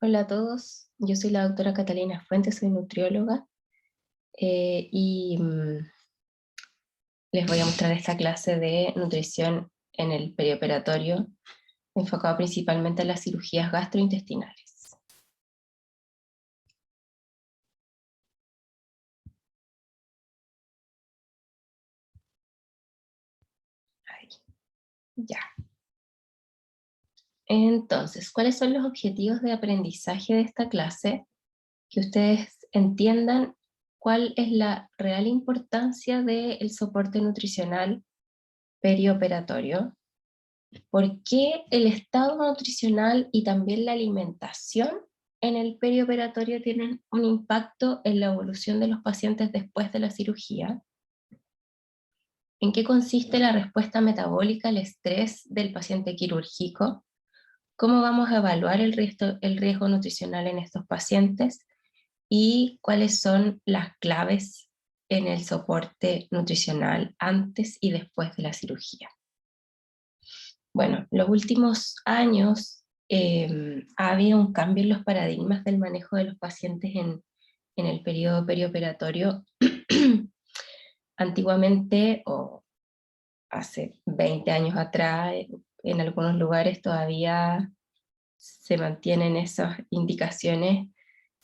Hola a todos, yo soy la doctora Catalina Fuentes, soy nutrióloga y les voy a mostrar esta clase de nutrición en el perioperatorio, enfocado principalmente en las cirugías gastrointestinales. Ahí, ya. Entonces, ¿cuáles son los objetivos de aprendizaje de esta clase? Que ustedes entiendan cuál es la real importancia del soporte nutricional perioperatorio. ¿Por qué el estado nutricional y también la alimentación en el perioperatorio tienen un impacto en la evolución de los pacientes después de la cirugía? ¿En qué consiste la respuesta metabólica al estrés del paciente quirúrgico? ¿Cómo vamos a evaluar el riesgo nutricional en estos pacientes? ¿Y cuáles son las claves en el soporte nutricional antes y después de la cirugía? Bueno, los últimos años ha habido un cambio en los paradigmas del manejo de los pacientes en el periodo perioperatorio. Antiguamente, o hace 20 años atrás, en algunos lugares todavía se mantienen esas indicaciones,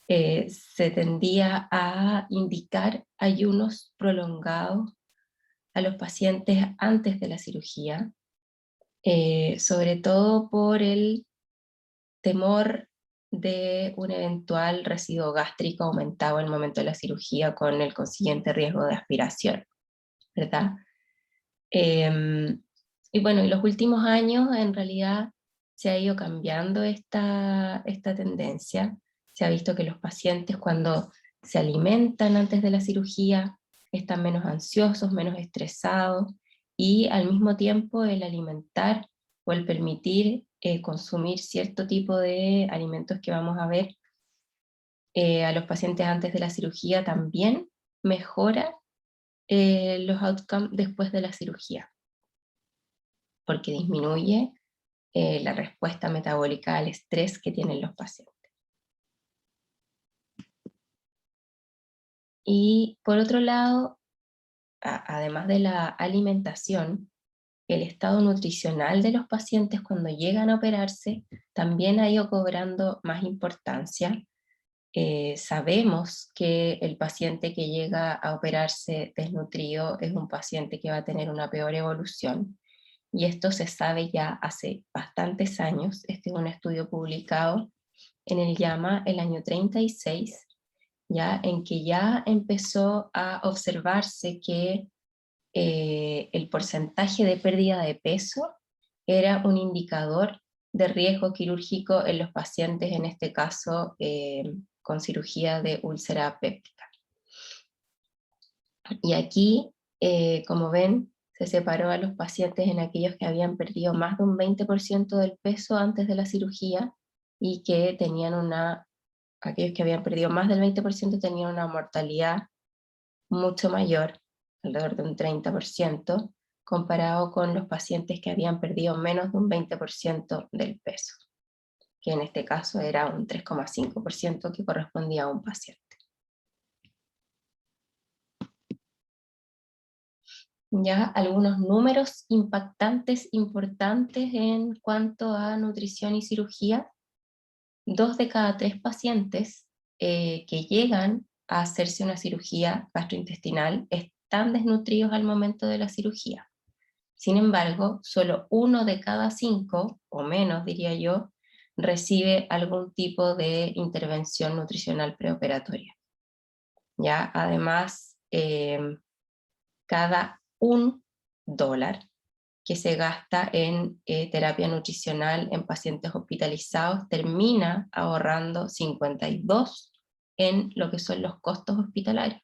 se tendía a indicar ayunos prolongados a los pacientes antes de la cirugía, sobre todo por el temor de un eventual residuo gástrico aumentado en el momento de la cirugía con el consiguiente riesgo de aspiración, ¿verdad? Y bueno, en los últimos años en realidad se ha ido cambiando esta tendencia. Se ha visto que los pacientes cuando se alimentan antes de la cirugía están menos ansiosos, menos estresados, y al mismo tiempo el alimentar o el permitir consumir cierto tipo de alimentos que vamos a ver a los pacientes antes de la cirugía también mejora los outcomes después de la cirugía, porque disminuye la respuesta metabólica al estrés que tienen los pacientes. Y por otro lado, además de la alimentación, el estado nutricional de los pacientes cuando llegan a operarse también ha ido cobrando más importancia. Sabemos que el paciente que llega a operarse desnutrido es un paciente que va a tener una peor evolución, y esto se sabe ya hace bastantes años. Este es un estudio publicado en el JAMA el año 36, ya en que ya empezó a observarse que el porcentaje de pérdida de peso era un indicador de riesgo quirúrgico en los pacientes, en este caso con cirugía de úlcera péptica. Y aquí, como ven, se separó a los pacientes en aquellos que habían perdido más de un 20% del peso antes de la cirugía, y que tenían aquellos que habían perdido más del 20% tenían una mortalidad mucho mayor, alrededor de un 30%, comparado con los pacientes que habían perdido menos de un 20% del peso, que en este caso era un 3,5% que correspondía a un paciente. Ya algunos números impactantes, importantes en cuanto a nutrición y cirugía: 2 de cada 3 pacientes que llegan a hacerse una cirugía gastrointestinal están desnutridos al momento de la cirugía. Sin embargo, solo 1 de cada 5, o menos diría yo, recibe algún tipo de intervención nutricional preoperatoria. ¿Ya? Además, cada $1 que se gasta en terapia nutricional en pacientes hospitalizados termina ahorrando 52 en lo que son los costos hospitalarios.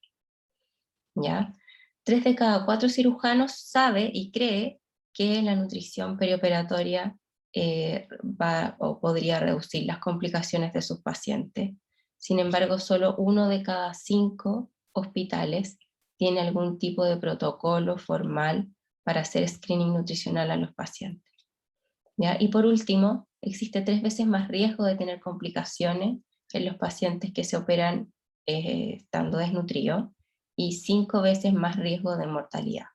¿Ya? 3 de cada 4 cirujanos sabe y cree que la nutrición perioperatoria va o podría reducir las complicaciones de sus pacientes. Sin embargo, solo 1 de cada 5 hospitales tiene algún tipo de protocolo formal para hacer screening nutricional a los pacientes. ¿ya? Y por último, existe 3 veces más riesgo de tener complicaciones en los pacientes que se operan estando desnutridos, y 5 veces más riesgo de mortalidad.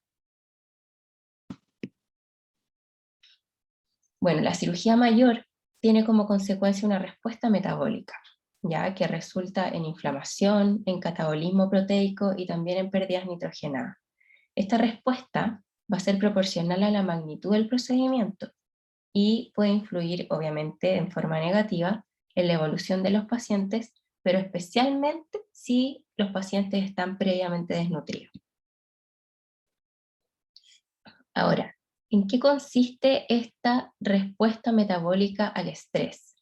Bueno, la cirugía mayor tiene como consecuencia una respuesta metabólica, ya que resulta en inflamación, en catabolismo proteico y también en pérdidas nitrogenadas. Esta respuesta va a ser proporcional a la magnitud del procedimiento y puede influir, obviamente, en forma negativa en la evolución de los pacientes, pero especialmente si los pacientes están previamente desnutridos. Ahora, ¿en qué consiste esta respuesta metabólica al estrés?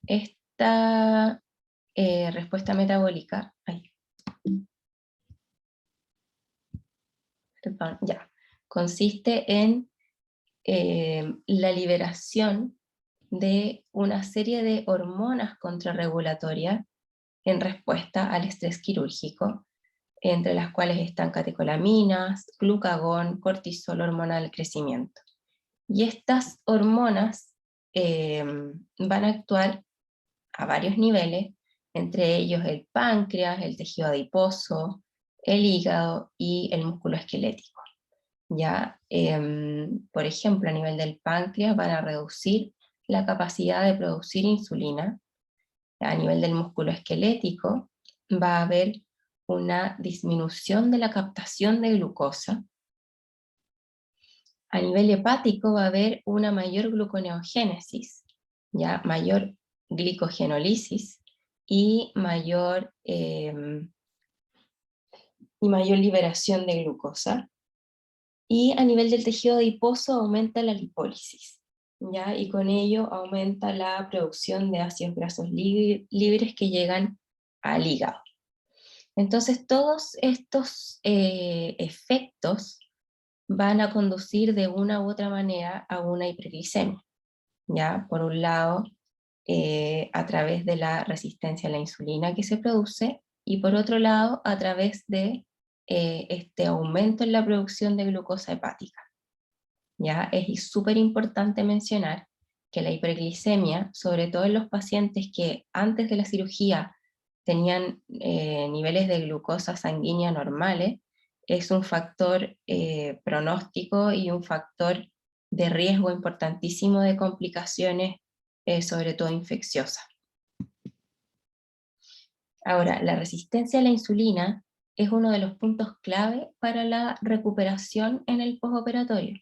Esta respuesta metabólica, perdón, ya, consiste en la liberación de una serie de hormonas contrarregulatorias en respuesta al estrés quirúrgico, entre las cuales están catecolaminas, glucagón, cortisol, hormona del crecimiento. Y estas hormonas van a actuar a varios niveles, entre ellos el páncreas, el tejido adiposo, el hígado y el músculo esquelético. ¿Ya? Por ejemplo, a nivel del páncreas van a reducir la capacidad de producir insulina. A nivel del músculo esquelético va a haber una disminución de la captación de glucosa. A nivel hepático va a haber una mayor gluconeogénesis, ya mayor glicogenólisis y mayor liberación de glucosa. Y a nivel del tejido adiposo aumenta la lipólisis, ¿ya? Y con ello aumenta la producción de ácidos grasos libres que llegan al hígado. Entonces todos estos efectos van a conducir de una u otra manera a una hiperglicemia, ¿ya? Por un lado, a través de la resistencia a la insulina que se produce, y por otro lado, a través de este aumento en la producción de glucosa hepática. ¿Ya? Es súper importante mencionar que la hiperglicemia, sobre todo en los pacientes que antes de la cirugía tenían niveles de glucosa sanguínea normales, es un factor pronóstico y un factor de riesgo importantísimo de complicaciones, sobre todo infecciosas. Ahora, la resistencia a la insulina es uno de los puntos clave para la recuperación en el postoperatorio.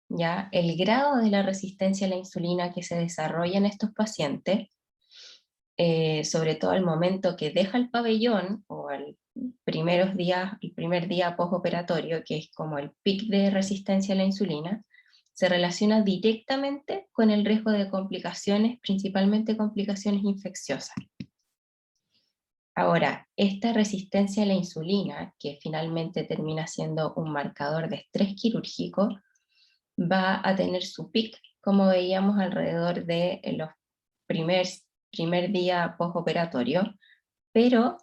¿Ya? El grado de la resistencia a la insulina que se desarrolla en estos pacientes, sobre todo al momento que deja el pabellón o el primer día postoperatorio, que es como el pic de resistencia a la insulina, se relaciona directamente con el riesgo de complicaciones, principalmente complicaciones infecciosas. Ahora, esta resistencia a la insulina, que finalmente termina siendo un marcador de estrés quirúrgico, va a tener su pic, como veíamos, alrededor de los primer día postoperatorio, pero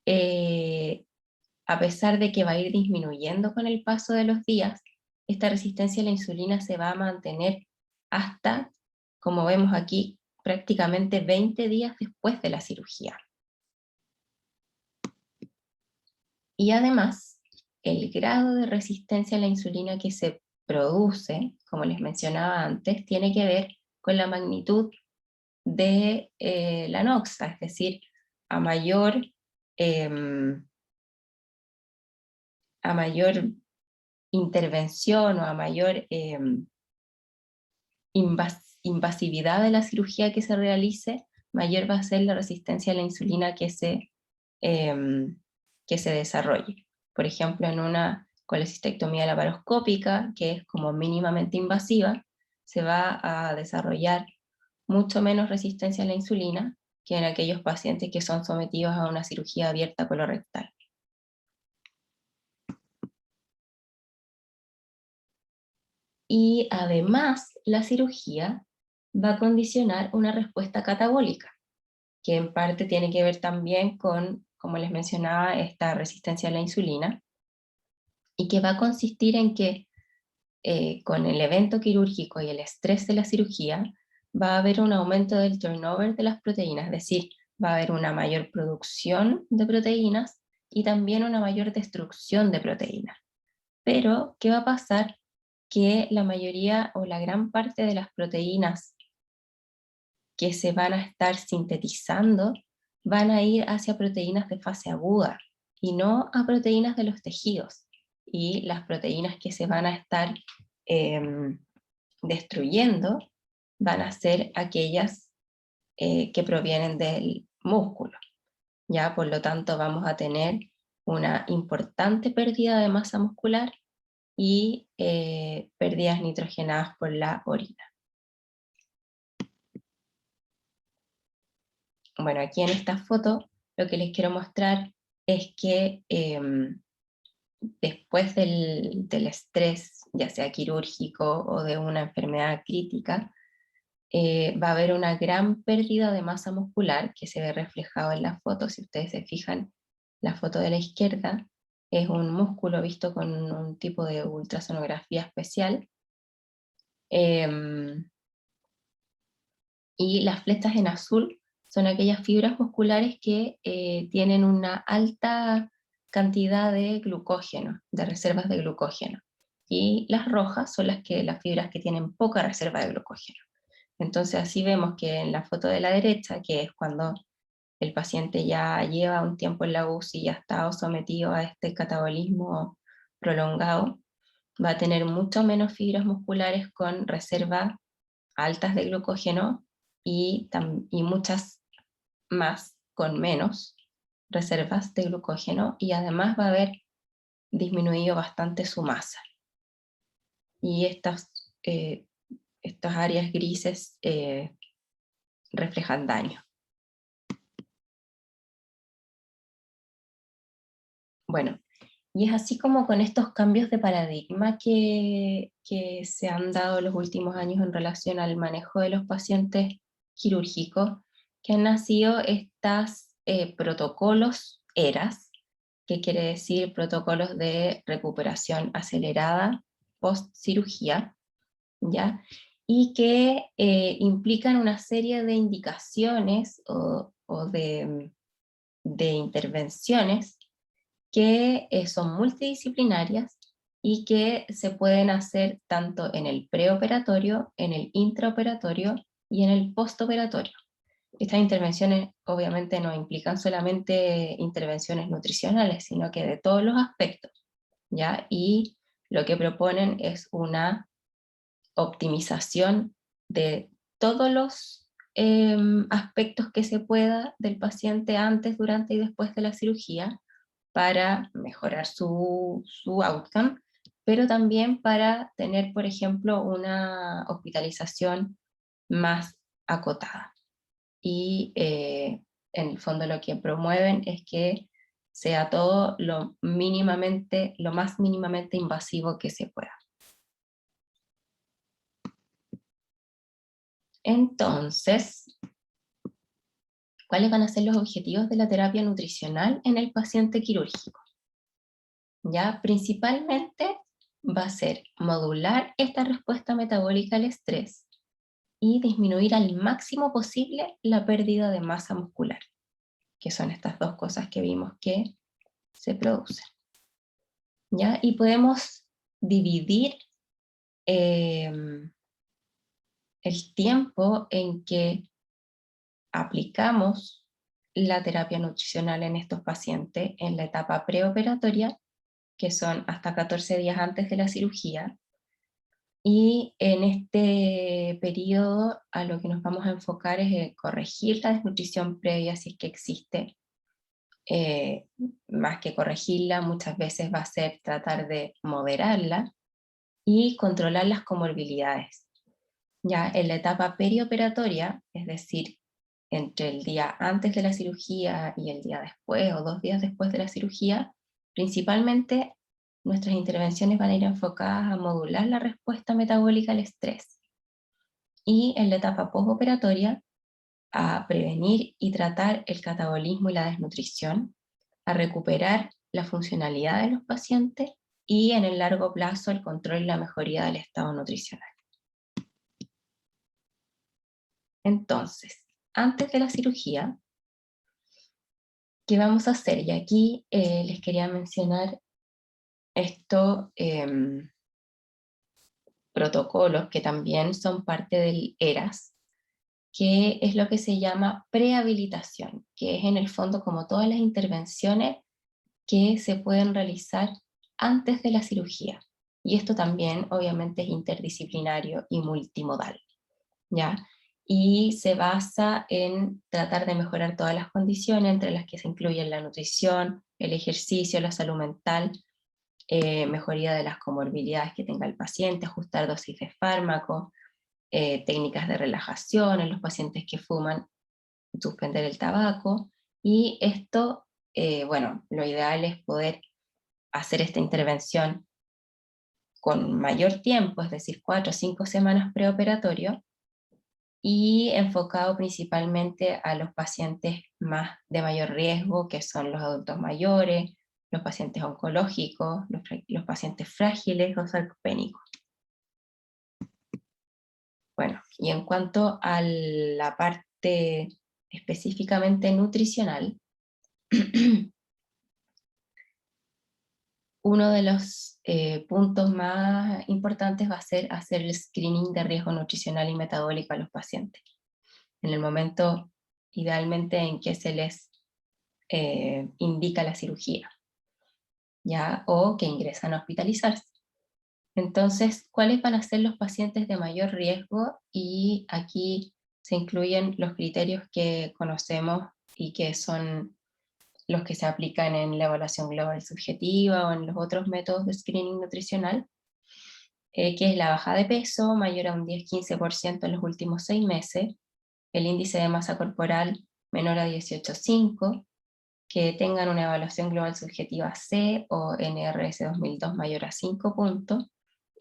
a pesar de que va a ir disminuyendo con el paso de los días, esta resistencia a la insulina se va a mantener hasta, como vemos aquí, prácticamente 20 días después de la cirugía. Y además, el grado de resistencia a la insulina que se produce, como les mencionaba antes, tiene que ver con la magnitud de la noxa, es decir, a mayor intervención o a mayor invasividad de la cirugía que se realice, mayor va a ser la resistencia a la insulina que se desarrolle. Por ejemplo, en una colecistectomía laparoscópica, que es como mínimamente invasiva, se va a desarrollar mucho menos resistencia a la insulina que en aquellos pacientes que son sometidos a una cirugía abierta colorectal. Y además, la cirugía va a condicionar una respuesta catabólica, que en parte tiene que ver también con, como les mencionaba, esta resistencia a la insulina, y que va a consistir en que con el evento quirúrgico y el estrés de la cirugía, va a haber un aumento del turnover de las proteínas, es decir, va a haber una mayor producción de proteínas y también una mayor destrucción de proteínas. Pero, ¿qué va a pasar? Que la mayoría o la gran parte de las proteínas que se van a estar sintetizando van a ir hacia proteínas de fase aguda y no a proteínas de los tejidos. Y las proteínas que se van a estar destruyendo van a ser aquellas que provienen del músculo. ¿Ya? Por lo tanto, vamos a tener una importante pérdida de masa muscular y pérdidas nitrogenadas por la orina. Bueno, aquí en esta foto lo que les quiero mostrar es que después del estrés, ya sea quirúrgico o de una enfermedad crítica, va a haber una gran pérdida de masa muscular que se ve reflejado en la foto. Si ustedes se fijan, la foto de la izquierda es un músculo visto con un tipo de ultrasonografía especial. Y las flechas en azul son aquellas fibras musculares que tienen una alta cantidad de glucógeno, de reservas de glucógeno. Y las rojas son las fibras que tienen poca reserva de glucógeno. Entonces así vemos que en la foto de la derecha, que es cuando el paciente ya lleva un tiempo en la UCI y ya está sometido a este catabolismo prolongado, va a tener mucho menos fibras musculares con reservas altas de glucógeno y muchas más con menos reservas de glucógeno, y además va a haber disminuido bastante su masa. Y estas áreas grises reflejan daño. Bueno, y es así como con estos cambios de paradigma que se han dado en los últimos años en relación al manejo de los pacientes quirúrgicos, que han nacido estos protocolos ERAS, que quiere decir protocolos de recuperación acelerada post cirugía, ¿ya? Y que implican una serie de indicaciones o de intervenciones que son multidisciplinarias y que se pueden hacer tanto en el preoperatorio, en el intraoperatorio y en el postoperatorio. Estas intervenciones obviamente no implican solamente intervenciones nutricionales, sino que de todos los aspectos, ¿ya? Y lo que proponen es una optimización de todos los aspectos que se pueda del paciente antes, durante y después de la cirugía, para mejorar su outcome, pero también para tener, por ejemplo, una hospitalización más acotada. Y en el fondo lo que promueven es que sea todo lo más mínimamente invasivo que se pueda. Entonces, ¿cuáles van a ser los objetivos de la terapia nutricional en el paciente quirúrgico? Ya, principalmente va a ser modular esta respuesta metabólica al estrés y disminuir al máximo posible la pérdida de masa muscular, que son estas dos cosas que vimos que se producen. ¿Ya? Y podemos dividir el tiempo en que aplicamos la terapia nutricional en estos pacientes en la etapa preoperatoria, que son hasta 14 días antes de la cirugía, y en este periodo a lo que nos vamos a enfocar es corregir la desnutrición previa si es que existe. Más que corregirla, muchas veces va a ser tratar de moderarla y controlar las comorbilidades. Ya en la etapa perioperatoria, es decir, entre el día antes de la cirugía y el día después o 2 días después de la cirugía, principalmente nuestras intervenciones van a ir enfocadas a modular la respuesta metabólica al estrés. Y en la etapa postoperatoria, a prevenir y tratar el catabolismo y la desnutrición, a recuperar la funcionalidad de los pacientes y en el largo plazo el control y la mejoría del estado nutricional. Entonces, antes de la cirugía, ¿qué vamos a hacer? Y aquí les quería mencionar estos protocolos que también son parte del ERAS, que es lo que se llama prehabilitación, que es en el fondo como todas las intervenciones que se pueden realizar antes de la cirugía. Y esto también obviamente es interdisciplinario y multimodal, ¿ya? Y se basa en tratar de mejorar todas las condiciones, entre las que se incluyen la nutrición, el ejercicio, la salud mental, mejoría de las comorbilidades que tenga el paciente, ajustar dosis de fármaco, técnicas de relajación en los pacientes que fuman, suspender el tabaco, y esto, bueno, lo ideal es poder hacer esta intervención con mayor tiempo, es decir, 4 o 5 semanas preoperatorio, y enfocado principalmente a los pacientes más de mayor riesgo, que son los adultos mayores, los pacientes oncológicos, los pacientes frágiles o sarcopénicos. Bueno, y en cuanto a la parte específicamente nutricional, uno de los puntos más importantes va a ser hacer el screening de riesgo nutricional y metabólico a los pacientes. En el momento, idealmente, en que se les indica la cirugía, ¿ya? O que ingresan a hospitalizarse. Entonces, ¿cuáles van a ser los pacientes de mayor riesgo? Y aquí se incluyen los criterios que conocemos y que son los que se aplican en la evaluación global subjetiva o en los otros métodos de screening nutricional, que es la baja de peso mayor a un 10-15% en los últimos 6 meses, el índice de masa corporal menor a 18,5, que tengan una evaluación global subjetiva C o NRS 2002 mayor a 5 puntos,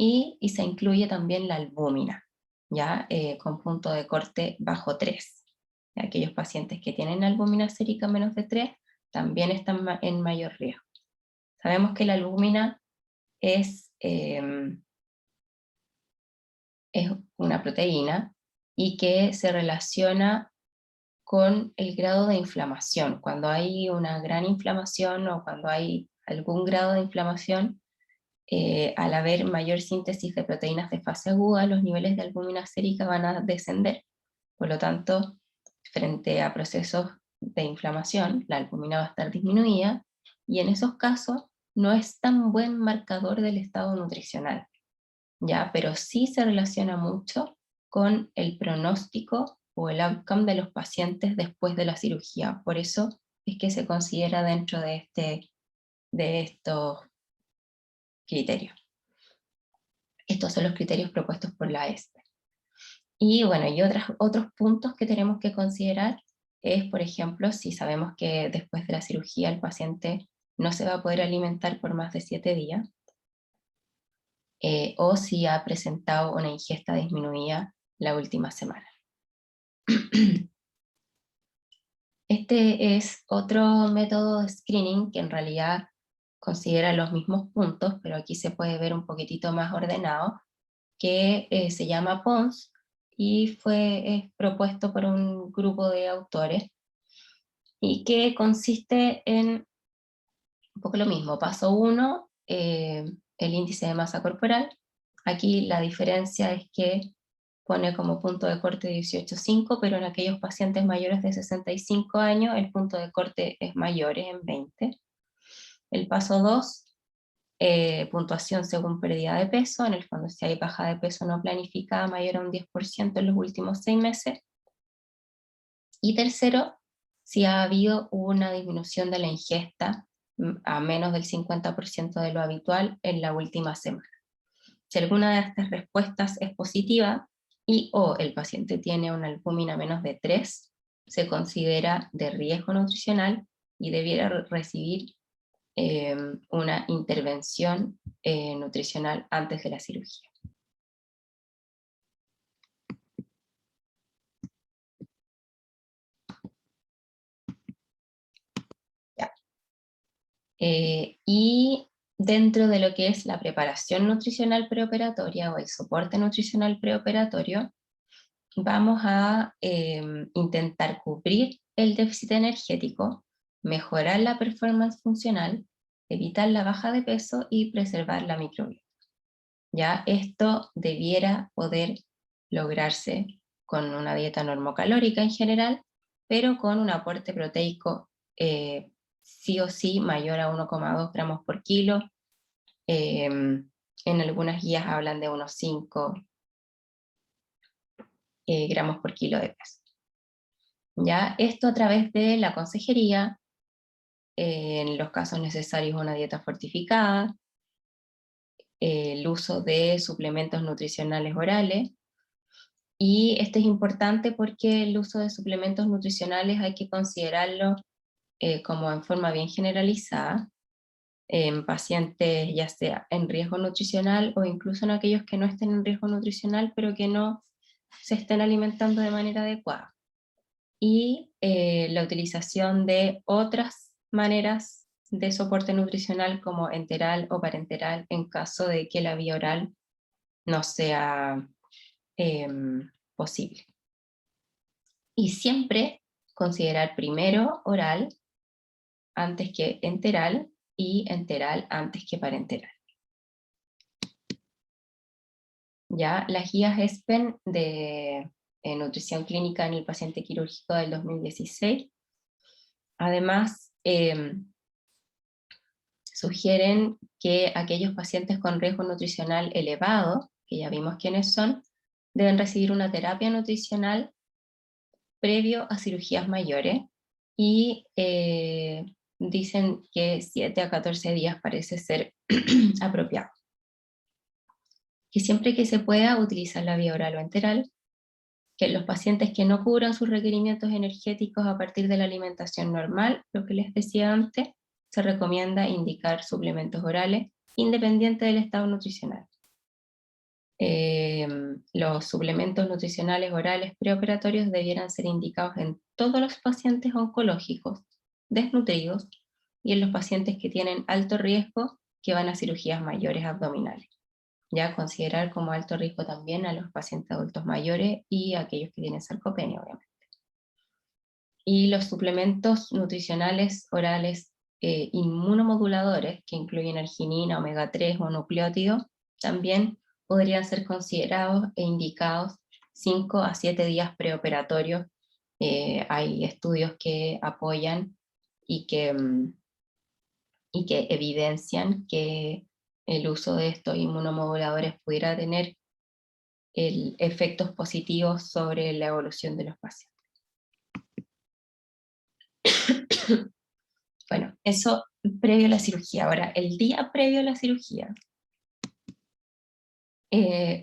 y se incluye también la albúmina, ¿ya? Con punto de corte bajo 3. Aquellos pacientes que tienen albúmina sérica menos de 3 también están en mayor riesgo. Sabemos que la albúmina es una proteína y que se relaciona con el grado de inflamación. Cuando hay una gran inflamación o cuando hay algún grado de inflamación, al haber mayor síntesis de proteínas de fase aguda, los niveles de albúmina sérica van a descender. Por lo tanto, frente a procesos de inflamación, la albúmina va a estar disminuida, y en esos casos no es tan buen marcador del estado nutricional, ¿ya? Pero sí se relaciona mucho con el pronóstico o el outcome de los pacientes después de la cirugía. Por eso es que se considera dentro de estos criterios. Estos son los criterios propuestos por la ESPE. Y bueno, y otros puntos que tenemos que considerar es, por ejemplo, si sabemos que después de la cirugía el paciente no se va a poder alimentar por más de 7 días, o si ha presentado una ingesta disminuida la última semana. Este es otro método de screening que en realidad considera los mismos puntos, pero aquí se puede ver un poquitito más ordenado, que se llama PONS, y fue propuesto por un grupo de autores, y que consiste en un poco lo mismo. Paso 1, el índice de masa corporal. Aquí la diferencia es que pone como punto de corte 18,5, pero en aquellos pacientes mayores de 65 años el punto de corte es mayor, es en 20. El paso 2, puntuación según pérdida de peso, en el fondo si hay baja de peso no planificada mayor a un 10% en los últimos 6 meses. Y tercero, si ha habido una disminución de la ingesta a menos del 50% de lo habitual en la última semana. Si alguna de estas respuestas es positiva y o el paciente tiene una albúmina menos de 3, se considera de riesgo nutricional y debiera recibir una intervención nutricional antes de la cirugía. Ya. Y dentro de lo que es la preparación nutricional preoperatoria o el soporte nutricional preoperatorio, vamos a intentar cubrir el déficit energético, mejorar la performance funcional, evitar la baja de peso y preservar la microbiota. Ya esto debiera poder lograrse con una dieta normocalórica en general, pero con un aporte proteico sí o sí mayor a 1,2 gramos por kilo. En algunas guías hablan de unos 5 gramos por kilo de peso. ¿Ya? Esto a través de la consejería, en los casos necesarios una dieta fortificada, el uso de suplementos nutricionales orales, y esto es importante porque el uso de suplementos nutricionales hay que considerarlo como en forma bien generalizada, en pacientes ya sea en riesgo nutricional o incluso en aquellos que no estén en riesgo nutricional pero que no se estén alimentando de manera adecuada. Y la utilización de otras maneras de soporte nutricional como enteral o parenteral en caso de que la vía oral no sea posible. Y siempre considerar primero oral antes que enteral y enteral antes que parenteral. Ya las guías ESPEN de nutrición clínica en el paciente quirúrgico del 2016, además sugieren que aquellos pacientes con riesgo nutricional elevado, que ya vimos quiénes son, deben recibir una terapia nutricional previo a cirugías mayores, y dicen que 7 a 14 días parece ser apropiado. Que siempre que se pueda utilizar la vía oral o enteral, que los pacientes que no cubran sus requerimientos energéticos a partir de la alimentación normal, lo que les decía antes, se recomienda indicar suplementos orales independiente del estado nutricional. Los suplementos nutricionales orales preoperatorios debieran ser indicados en todos los pacientes oncológicos desnutridos y en los pacientes que tienen alto riesgo que van a cirugías mayores abdominales. Ya considerar como alto riesgo también a los pacientes adultos mayores y a aquellos que tienen sarcopenia, obviamente. Y los suplementos nutricionales orales inmunomoduladores, que incluyen arginina, omega 3 o nucleótidos, también podrían ser considerados e indicados 5 a 7 días preoperatorios. Hay estudios que apoyan y que evidencian que el uso de estos inmunomoduladores pudiera tener efectos positivos sobre la evolución de los pacientes. Bueno, eso previo a la cirugía. Ahora, el día previo a la cirugía,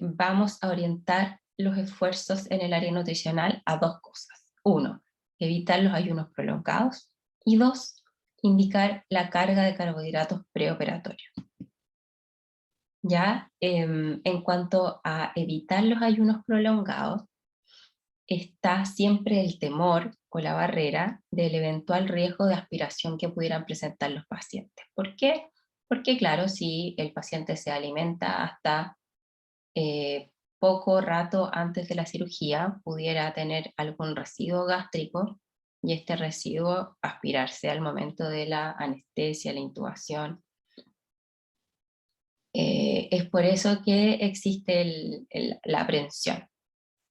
vamos a orientar los esfuerzos en el área nutricional a dos cosas. Uno, evitar los ayunos prolongados. Y dos, indicar la carga de carbohidratos preoperatorios. Ya, en cuanto a evitar los ayunos prolongados, está siempre el temor o la barrera del eventual riesgo de aspiración que pudieran presentar los pacientes. ¿Por qué? Porque claro, si el paciente se alimenta hasta poco rato antes de la cirugía, pudiera tener algún residuo gástrico y este residuo aspirarse al momento de la anestesia, la intubación. Es por eso que existe la aprensión.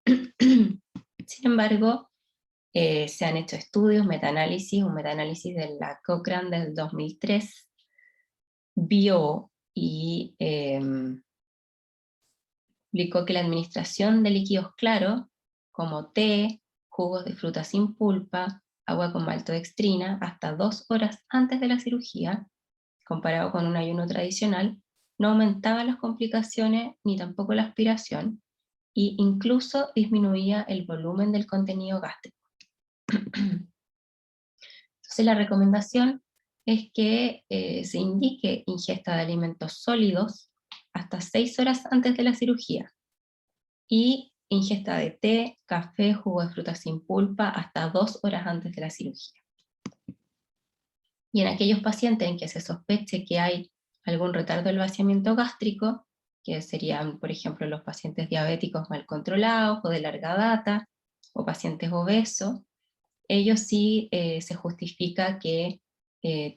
Sin embargo, se han hecho estudios, un metaanálisis de la Cochrane del 2003, vio y explicó que la administración de líquidos claros, como té, jugos de fruta sin pulpa, agua con maltodextrina, hasta 2 horas antes de la cirugía, comparado con un ayuno tradicional, no aumentaba las complicaciones ni tampoco la aspiración, e incluso disminuía el volumen del contenido gástrico. Entonces la recomendación es que se indique ingesta de alimentos sólidos hasta 6 horas antes de la cirugía y ingesta de té, café, jugo de fruta sin pulpa hasta 2 horas antes de la cirugía. Y en aquellos pacientes en que se sospeche que hay algún retardo del vaciamiento gástrico, que serían, por ejemplo, los pacientes diabéticos mal controlados o de larga data, o pacientes obesos, ellos sí se justifica que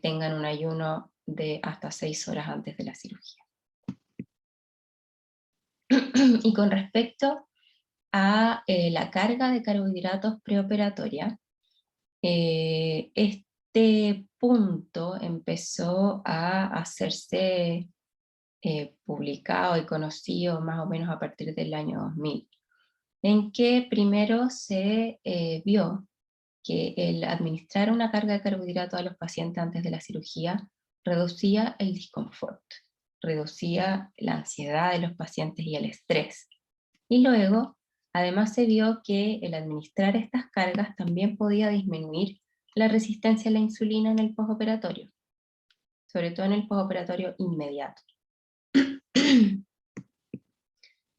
tengan un ayuno de hasta 6 horas antes de la cirugía. Y con respecto a la carga de carbohidratos preoperatoria, este punto empezó a hacerse publicado y conocido más o menos a partir del año 2000, en que primero se vio que el administrar una carga de carbohidratos a los pacientes antes de la cirugía reducía el disconfort, reducía la ansiedad de los pacientes y el estrés. Y luego, además se vio que el administrar estas cargas también podía disminuir la resistencia a la insulina en el postoperatorio, sobre todo en el postoperatorio inmediato.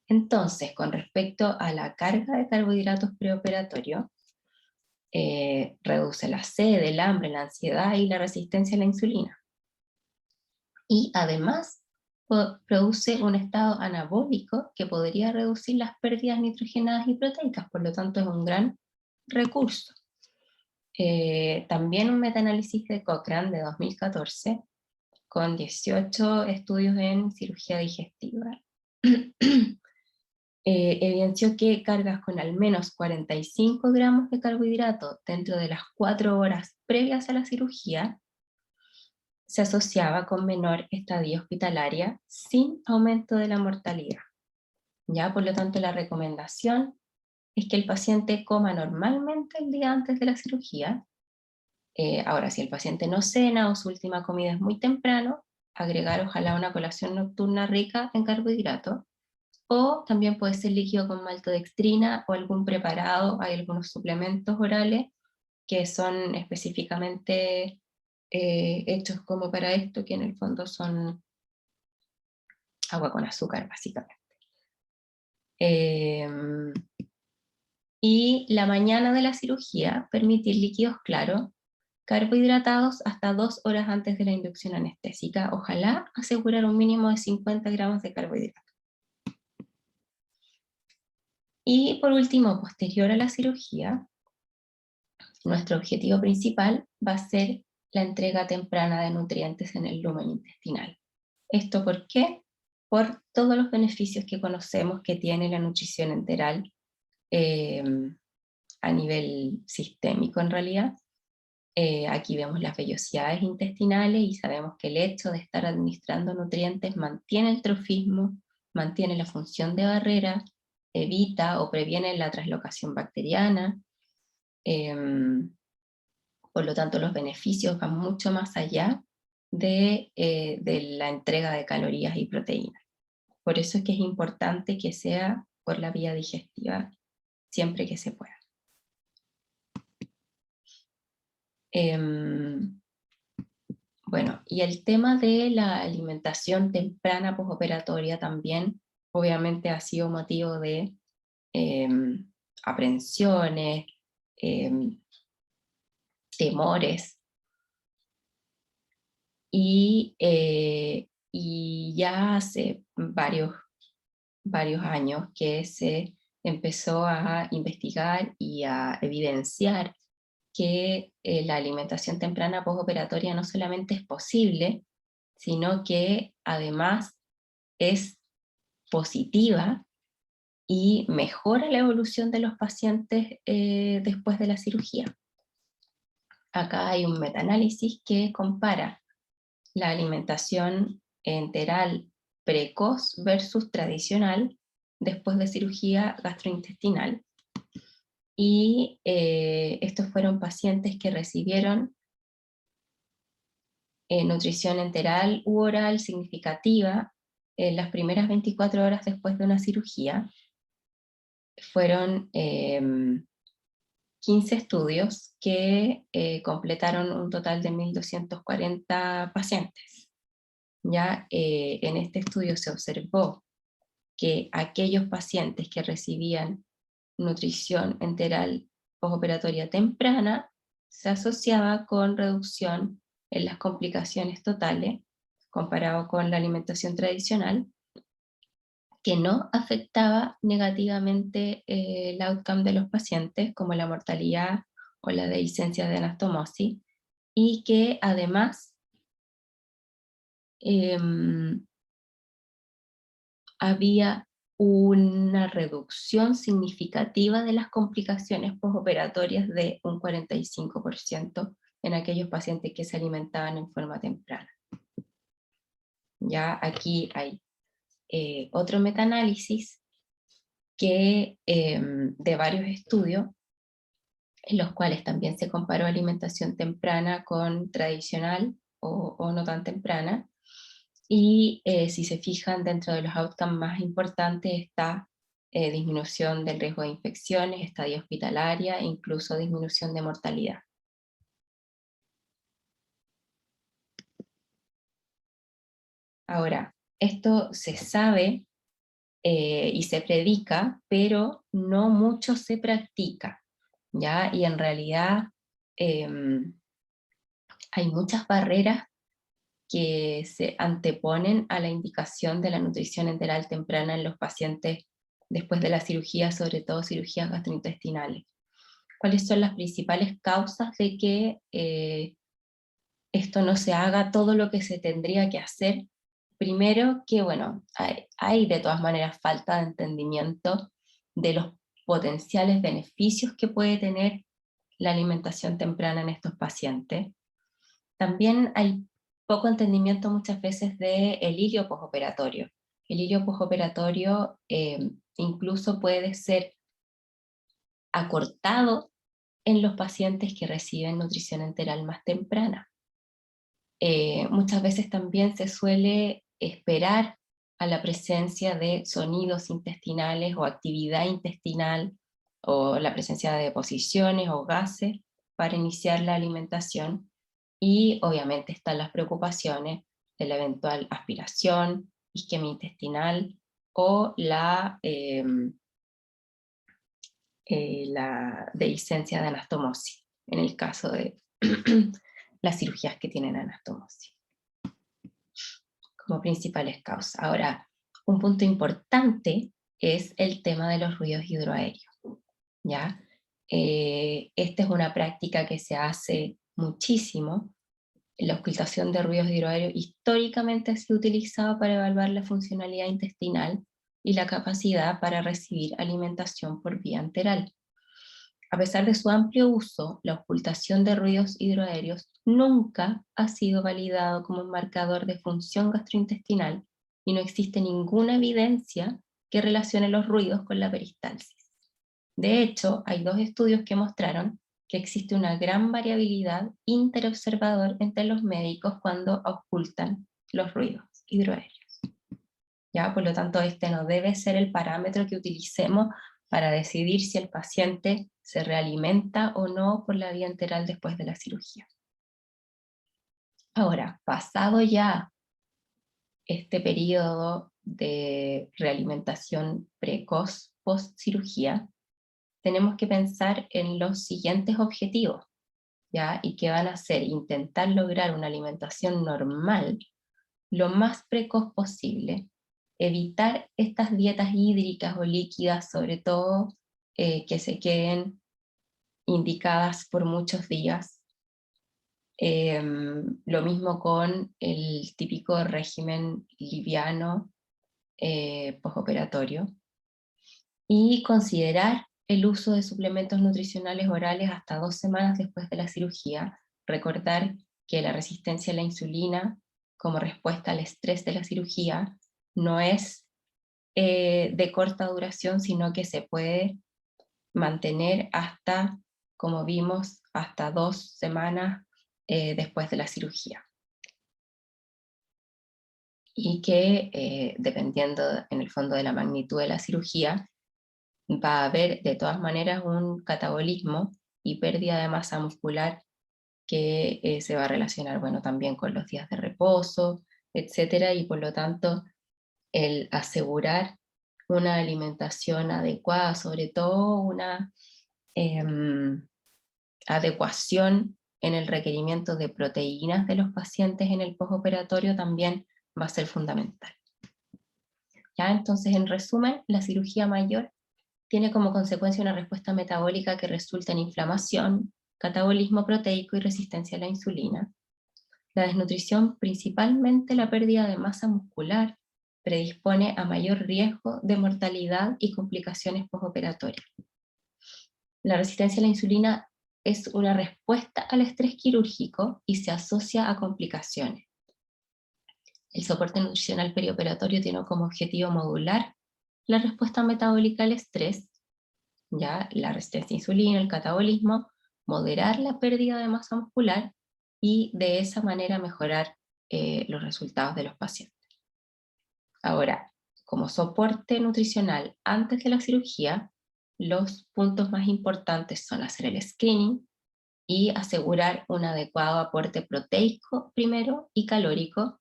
Entonces, con respecto a la carga de carbohidratos preoperatorio, reduce la sed, el hambre, la ansiedad y la resistencia a la insulina. Y además produce un estado anabólico que podría reducir las pérdidas nitrogenadas y proteicas, por lo tanto es un gran recurso. También un metaanálisis de Cochrane de 2014, con 18 estudios en cirugía digestiva, evidenció que cargas con al menos 45 gramos de carbohidratos dentro de las 4 horas previas a la cirugía se asociaba con menor estadía hospitalaria sin aumento de la mortalidad. Ya, por lo tanto, la recomendación es que el paciente coma normalmente el día antes de la cirugía. Ahora, si el paciente no cena o su última comida es muy temprano, agregar ojalá una colación nocturna rica en carbohidratos, o también puede ser líquido con maltodextrina o algún preparado. Hay algunos suplementos orales que son específicamente hechos como para esto, que en el fondo son agua con azúcar básicamente. Y la mañana de la cirugía, permitir líquidos claros, carbohidratados hasta 2 horas antes de la inducción anestésica, ojalá asegurar un mínimo de 50 gramos de carbohidratos. Y por último, posterior a la cirugía, nuestro objetivo principal va a ser la entrega temprana de nutrientes en el lumen intestinal. ¿Esto por qué? Por todos los beneficios que conocemos que tiene la nutrición enteral a nivel sistémico en realidad. Aquí vemos las vellosidades intestinales y sabemos que el hecho de estar administrando nutrientes mantiene el trofismo, mantiene la función de barrera, evita o previene la translocación bacteriana. Por lo tanto, los beneficios van mucho más allá de la entrega de calorías y proteínas. Por eso es que es importante que sea por la vía digestiva siempre que se pueda. Bueno, y el tema de la alimentación temprana postoperatoria también obviamente ha sido motivo de aprensiones, temores, y ya hace varios años que se empezó a investigar y a evidenciar que la alimentación temprana postoperatoria no solamente es posible, sino que además es positiva y mejora la evolución de los pacientes después de la cirugía. Acá hay un metaanálisis que compara la alimentación enteral precoz versus tradicional después de cirugía gastrointestinal. Y estos fueron pacientes que recibieron nutrición enteral u oral significativa en las primeras 24 horas después de una cirugía. Fueron 15 estudios que completaron un total de 1.240 pacientes. Ya en este estudio se observó que aquellos pacientes que recibían nutrición enteral postoperatoria temprana se asociaba con reducción en las complicaciones totales, comparado con la alimentación tradicional, que no afectaba negativamente el outcome de los pacientes, como la mortalidad o la dehiscencia de anastomosis, y que además había una reducción significativa de las complicaciones postoperatorias de un 45% en aquellos pacientes que se alimentaban en forma temprana. Ya aquí hay otro metaanálisis que, de varios estudios, en los cuales también se comparó alimentación temprana con tradicional o no tan temprana, y si se fijan, dentro de los outcomes más importantes está disminución del riesgo de infecciones, estadía hospitalaria e incluso disminución de mortalidad. Ahora, esto se sabe y se predica, pero no mucho se practica, ¿ya? Y en realidad hay muchas barreras que se anteponen a la indicación de la nutrición enteral temprana en los pacientes después de la cirugía, sobre todo cirugías gastrointestinales. ¿Cuáles son las principales causas de que esto no se haga todo lo que se tendría que hacer? Primero, que bueno, hay de todas maneras falta de entendimiento de los potenciales beneficios que puede tener la alimentación temprana en estos pacientes. También hay poco entendimiento muchas veces del hilio postoperatorio. El hilio postoperatorio incluso puede ser acortado en los pacientes que reciben nutrición enteral más temprana. Muchas veces también se suele esperar a la presencia de sonidos intestinales o actividad intestinal, o la presencia de deposiciones o gases para iniciar la alimentación, y obviamente están las preocupaciones de la eventual aspiración, isquemia intestinal o la dehiscencia de anastomosis, en el caso de las cirugías que tienen anastomosis, como principales causas. Ahora, un punto importante es el tema de los ruidos hidroaéreos, ¿ya? Esta es una práctica que se hace muchísimo. La auscultación de ruidos hidroaéreos históricamente ha sido utilizada para evaluar la funcionalidad intestinal y la capacidad para recibir alimentación por vía enteral. A pesar de su amplio uso, la auscultación de ruidos hidroaéreos nunca ha sido validado como un marcador de función gastrointestinal, y no existe ninguna evidencia que relacione los ruidos con la peristalsis. De hecho, hay 2 estudios que mostraron que existe una gran variabilidad interobservador entre los médicos cuando auscultan los ruidos hidroaéreos. ¿Ya? Por lo tanto, este no debe ser el parámetro que utilicemos para decidir si el paciente se realimenta o no por la vía enteral después de la cirugía. Ahora, pasado ya este periodo de realimentación precoz post cirugía, tenemos que pensar en los siguientes objetivos, ¿ya? Y que van a ser intentar lograr una alimentación normal lo más precoz posible, evitar estas dietas hídricas o líquidas, sobre todo que se queden indicadas por muchos días. Lo mismo con el típico régimen liviano postoperatorio. Y considerar el uso de suplementos nutricionales orales hasta 2 semanas después de la cirugía. Recordar que la resistencia a la insulina como respuesta al estrés de la cirugía no es de corta duración, sino que se puede mantener hasta, como vimos, hasta 2 semanas después de la cirugía. Y que dependiendo en el fondo de la magnitud de la cirugía, va a haber de todas maneras un catabolismo y pérdida de masa muscular que se va a relacionar, bueno, también con los días de reposo, etcétera, y por lo tanto el asegurar una alimentación adecuada, sobre todo una adecuación en el requerimiento de proteínas de los pacientes en el postoperatorio también va a ser fundamental. ¿Ya? Entonces, en resumen, la cirugía mayor tiene como consecuencia una respuesta metabólica que resulta en inflamación, catabolismo proteico y resistencia a la insulina. La desnutrición, principalmente la pérdida de masa muscular, predispone a mayor riesgo de mortalidad y complicaciones postoperatorias. La resistencia a la insulina es una respuesta al estrés quirúrgico y se asocia a complicaciones. El soporte nutricional perioperatorio tiene como objetivo modular la respuesta metabólica al estrés, ya la resistencia a insulina, el catabolismo, moderar la pérdida de masa muscular y de esa manera mejorar los resultados de los pacientes. Ahora, como soporte nutricional antes de la cirugía, los puntos más importantes son hacer el screening y asegurar un adecuado aporte proteico primero y calórico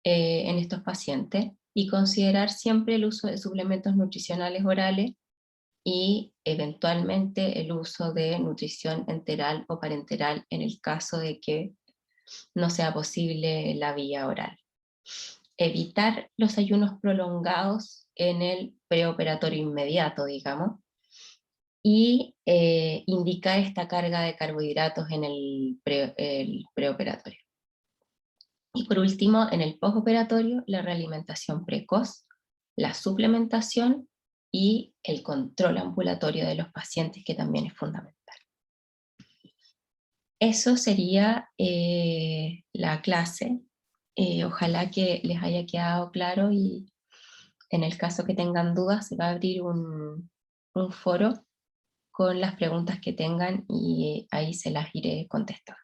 en estos pacientes, y considerar siempre el uso de suplementos nutricionales orales y eventualmente el uso de nutrición enteral o parenteral en el caso de que no sea posible la vía oral. Evitar los ayunos prolongados en el preoperatorio inmediato, digamos, y indicar esta carga de carbohidratos en el preoperatorio. Y por último, en el postoperatorio, la realimentación precoz, la suplementación y el control ambulatorio de los pacientes, que también es fundamental. Eso sería la clase. Ojalá que les haya quedado claro, y en el caso que tengan dudas se va a abrir un foro con las preguntas que tengan y ahí se las iré contestando.